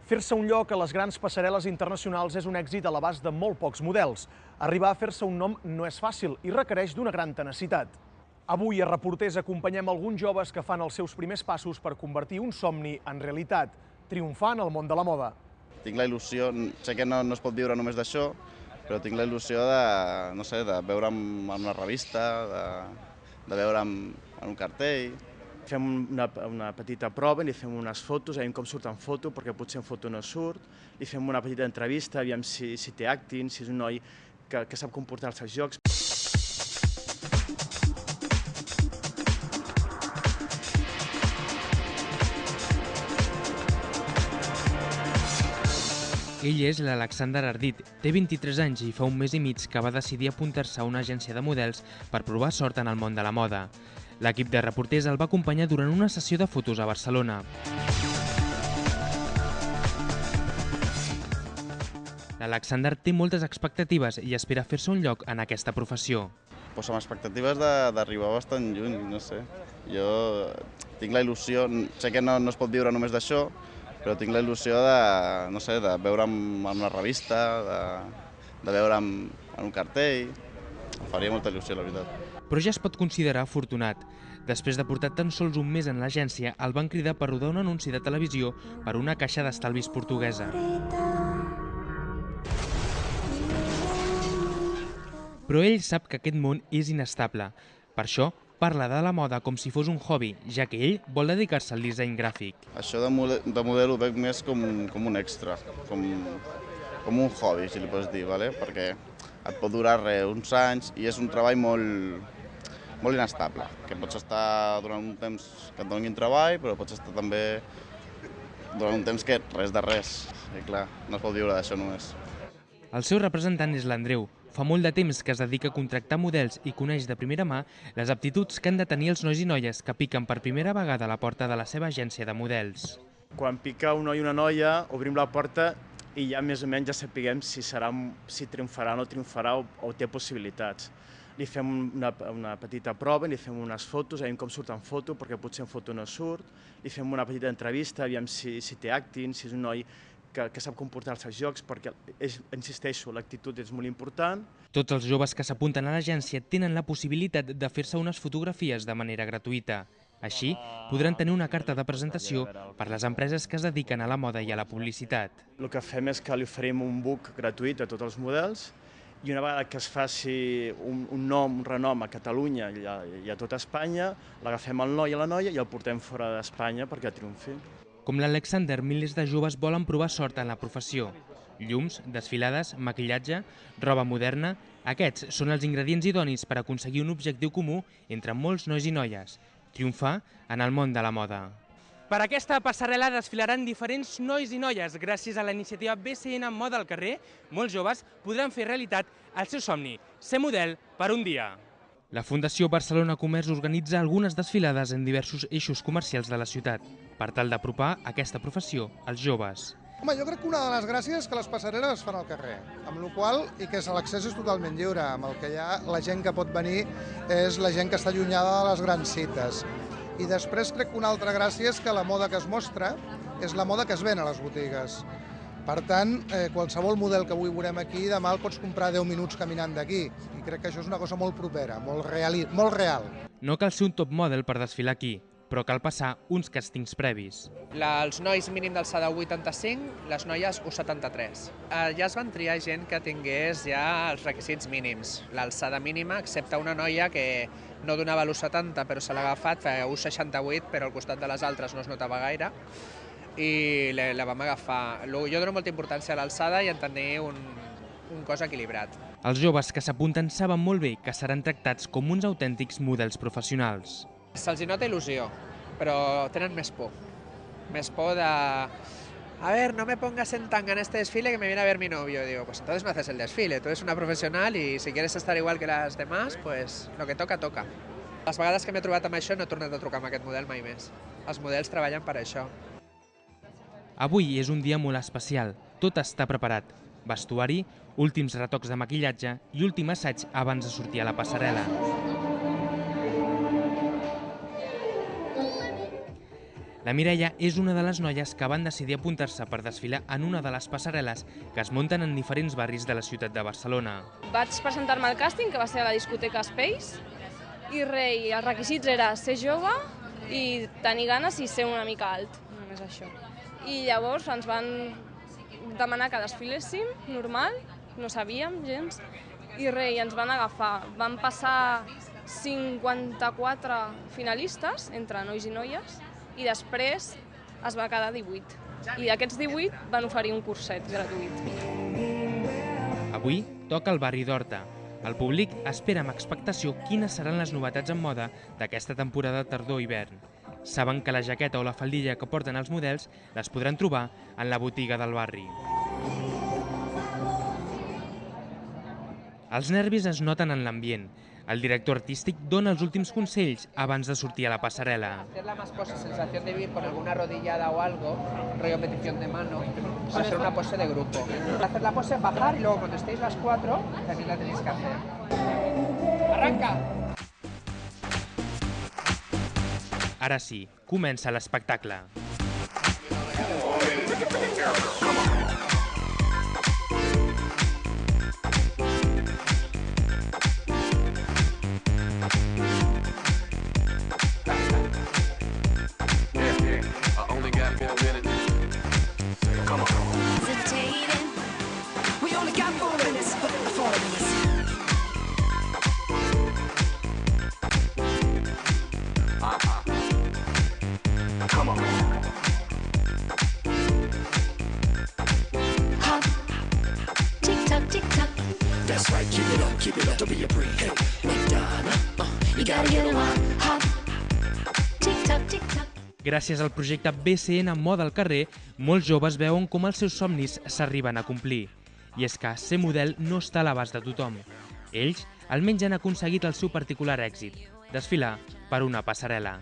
Fer-se un lloc a les grans passarel·les internacionals és un èxit a l'abast de molt pocs models. Arribar a fer-se un nom no és fàcil i requereix d'una gran tenacitat. Avui a Reporters acompanyem alguns joves que fan els seus primers passos per convertir un somni en realitat, triomfant al món de la moda. Tinc la il·lusió, sé que no es pot viure només d'això, però tinc la il·lusió de veure'm en una revista, de veure'm en un cartell. Fem una petita prova, li fem unes fotos, veiem com surt en foto, perquè potser en foto no surt. Li fem una petita entrevista, aviam si té acting, si és un noi que sap comportar-se als jocs. Ell és l'Alexander Ardit, té 23 anys i fa un mes i mig que va decidir apuntar-se a una agència de models per provar sort en el món de la moda. L'equip de Reporters el va acompanyar durant una sessió de fotos a Barcelona. L'Alexander té moltes expectatives i espera fer-se un lloc en aquesta professió. Pues amb expectatives d'arribar bastant lluny, no sé. Jo tinc la il·lusió, sé que no es pot viure només d'això, però tinc la il·lusió de veure'm en una revista, de veure'm en un cartell. Em faria molta il·lusió, la veritat. Però ja es pot considerar afortunat. Després de portar tan sols un mes en l'agència, el van cridar per rodar un anunci de televisió per una caixa d'estalvis portuguesa. Però ell sap que aquest món és inestable. Per això, parla de la moda com si fos un hobby, ja que ell vol dedicar-se al disseny gràfic. Això de model ho veig més com un extra, com un hobby, si li pots dir, perquè et pot durar uns anys i és un treball molt inestable, que pots estar durant un temps que et donin treball, però pots estar també durant un temps que res de res. I clar, no es pot viure d'això només. El seu representant és l'Andreu. Fa molt de temps que es dedica a contractar models i coneix de primera mà les aptituds que han de tenir els nois i noies que piquen per primera vegada a la porta de la seva agència de models. Quan pica un noi i una noia, obrim la porta i ja més o menys ja sapiguem si triomfarà o no triomfarà o té possibilitats. Li fem una petita prova, li fem unes fotos, veiem com surt en foto, perquè potser en foto no surt. Li fem una petita entrevista, aviam si té acting, si és un noi que sap comportar-se als jocs, perquè, insisteixo, l'actitud és molt important. Tots els joves que s'apunten a l'agència tenen la possibilitat de fer-se unes fotografies de manera gratuïta. Així, podran tenir una carta de presentació per les empreses que es dediquen a la moda i a la publicitat. El que fem és que li oferim un book gratuït a tots els models i una vegada que es faci un renom a Catalunya i a tota Espanya, l'agafem al noi i a la noia i el portem fora d'Espanya perquè triomfi. Com l'Alexander, milers de joves volen provar sort en la professió. Llums, desfilades, maquillatge, roba moderna... Aquests són els ingredients idonis per aconseguir un objectiu comú entre molts nois i noies: triomfar en el món de la moda. Per aquesta passarel·la desfilaran diferents nois i noies. Gràcies a la iniciativa BCN Moda al carrer, molts joves podran fer realitat el seu somni, ser model per un dia. La Fundació Barcelona Comerç organitza algunes desfilades en diversos eixos comercials de la ciutat, per tal d'apropar aquesta professió als joves. Home, jo crec que una de les gràcies és que les passarel·les es fan al carrer, amb la qual cosa, i que l'accés és totalment lliure, amb el que hi ha la gent que pot venir és la gent que està allunyada de les grans cites. I després crec que una altra gràcia és que la moda que es mostra és la moda que es ven a les botigues. Per tant, qualsevol model que avui veurem aquí, demà el pots comprar 10 minuts caminant d'aquí. I crec que això és una cosa molt propera, molt real. No cal ser un top model per desfilar aquí, però cal passar uns càstings previs. Els nois mínim d'alçada 1,85, les noies 1,73. Ja es van triar gent que tingués ja els requisits mínims. L'alçada mínima, excepte una noia que no donava l'1,70 però se l'ha agafat, feia 1,68 però al costat de les altres no es notava gaire i la vam agafar. Jo dono molta importància a l'alçada i en tenir un cos equilibrat. Els joves que s'apunten saben molt bé que seran tractats com uns autèntics models professionals. Se'ls nota il·lusió, però tenen més por. Més por de... A ver, no me pongas en tanga en este desfile que me viene a ver mi novio. Digo, pues entonces no haces el desfile, tú eres una profesional y si quieres estar igual que las demás, pues lo que toca, toca. Les vegades que m'he trobat amb això no he tornat a trucar amb aquest model mai més. Els models treballen per això. Avui és un dia molt especial. Tot està preparat. Vestuari, últims retocs de maquillatge i últim assaig abans de sortir a la passarel·la. La Mireia és una de les noies que van decidir apuntar-se per desfilar en una de les passarel·les que es munten en diferents barris de la ciutat de Barcelona. Vaig presentar-me al càsting, que va ser a la discoteca Space, i els requisits era ser jove i tenir ganes i ser una mica alt, només això. I llavors ens van demanar que desfiléssim, normal, no sabíem gens, i ens van agafar. Van passar 54 finalistes, entre nois i noies, i després es va quedar 18. I d'aquests 18 van oferir un curset gratuït. Avui toca el barri d'Horta. El públic espera amb expectació quines seran les novetats en moda d'aquesta temporada tardor-hivern. Saben que la jaqueta o la faldilla que porten els models les podran trobar en la botiga del barri. Els nervis es noten en l'ambient. El director artístic dona els últims consells abans de sortir a la passarel·la. Hacerla más pose, sensación de ir con alguna rodillada o algo, rollo petición de mano, va a ser una pose de grupo. Hacer la pose, bajar y luego cuando estéis las 4, también la tenéis que hacer. ¡Arranca! Ara sí, comença l'espectacle. Gràcies al projecte BCN Moda al carrer, molts joves veuen com els seus somnis s'arriben a complir. I és que ser model no està a l'abast de tothom. Ells almenys han aconseguit el seu particular èxit, desfilar per una passarel·la.